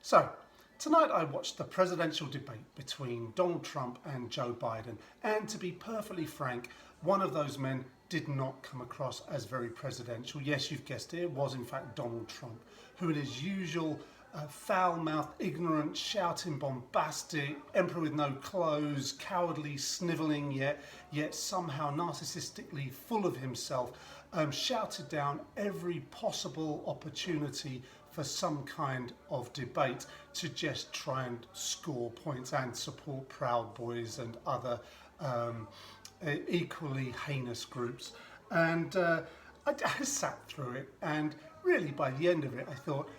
So, tonight I watched the presidential debate between Donald Trump and Joe Biden, and to be perfectly frank, one of those men did not come across as very presidential. Yes, you've guessed it, it was in fact Donald Trump, who in his usual foul-mouthed, ignorant, shouting, bombastic, emperor with no clothes, cowardly, snivelling, yet somehow narcissistically full of himself, shouted down every possible opportunity for some kind of debate to just try and score points and support Proud Boys and other equally heinous groups. And I sat through it, and really by the end of it I thought,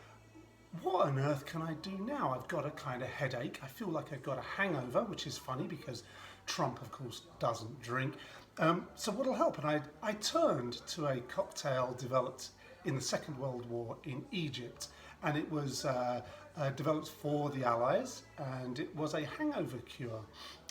what on earth can I do now? I've got a kind of headache. I feel like I've got a hangover, which is funny because Trump, of course, doesn't drink. So what'll help? And I turned to a cocktail developed in the Second World War in Egypt, and it was developed for the Allies, and it was a hangover cure.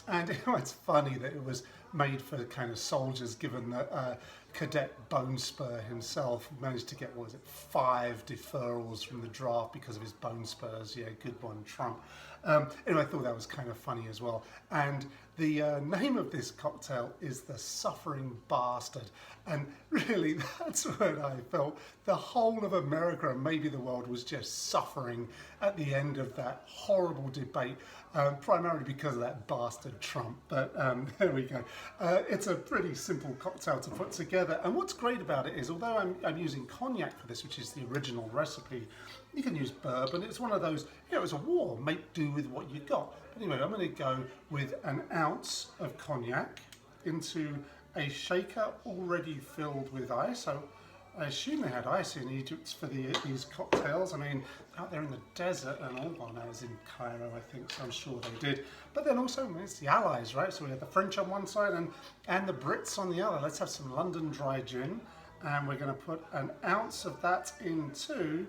And it's funny that it was made for kind of soldiers, given that Cadet Bone Spur himself managed to get, what was it, 5 deferrals from the draft because of his bone spurs. Yeah, good one, Trump. Anyway, I thought that was kind of funny as well. And the name of this cocktail is the Suffering Bastard. And really, that's what I felt. The whole of America and maybe the world was just suffering at the end of that horrible debate, primarily because of that bastard Trump. But there we go. It's a pretty simple cocktail to put together. And what's great about it is, although I'm using cognac for this, which is the original recipe, you can use bourbon. It's one of those, it was a war, make do with what you got. But anyway, I'm going to go with an ounce of cognac into a shaker already filled with ice. So I assume they had ice in Egypt for these cocktails. I mean, out there in the desert and all, well, no, it was in Cairo, I think, so I'm sure they did. But then also, it's the Allies, right? So we had the French on one side and the Brits on the other. Let's have some London dry gin. And we're going to put an ounce of that in too.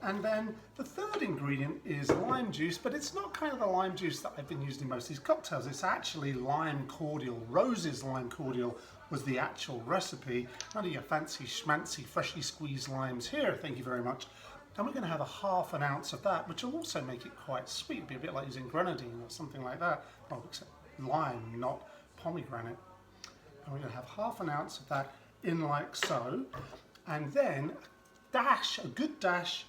And then the third ingredient is lime juice, but it's not kind of the lime juice that I've been using in most of these cocktails. It's actually lime cordial. Rose's lime cordial was the actual recipe. None of your fancy schmancy freshly squeezed limes here, thank you very much. And we're going to have a ½ an ounce of that, which will also make it quite sweet. It'll be a bit like using grenadine or something like that. Well, except lime, not pomegranate. And we're going to have ½ an ounce of that in like so. And then a good dash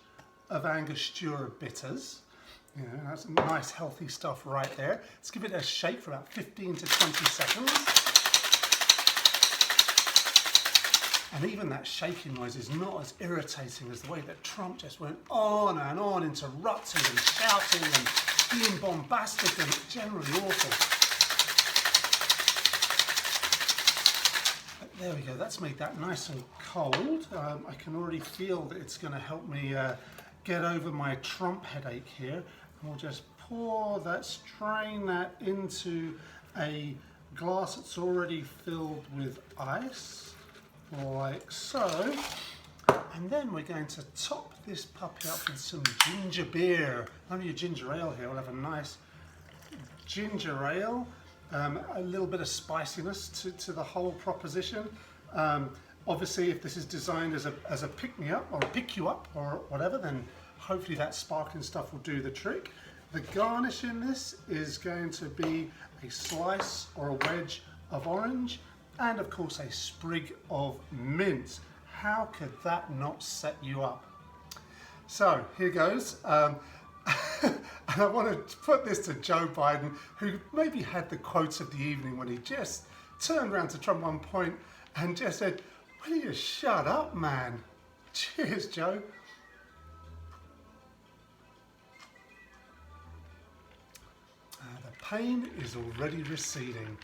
of Angostura bitters. You know, that's nice healthy stuff right there. Let's give it a shake for about 15 to 20 seconds. And even that shaking noise is not as irritating as the way that Trump just went on and on, interrupting and shouting and being bombastic and generally awful. But there we go, that's made that nice and cold. I can already feel that it's going to help me get over my Trump headache here. And we'll just strain that into a glass that's already filled with ice, like so. And then we're going to top this puppy up with some ginger beer. None of your ginger ale here. We'll have a nice ginger ale. A little bit of spiciness to the whole proposition. Obviously, if this is designed as a pick-me-up or a pick-you-up or whatever, then hopefully that sparkling stuff will do the trick. The garnish in this is going to be a slice or a wedge of orange and, of course, a sprig of mint. How could that not set you up? So, here goes. And I want to put this to Joe Biden, who maybe had the quotes of the evening when he just turned around to Trump one point and just said, "Will you shut up, man?" Cheers, Joe. The pain is already receding.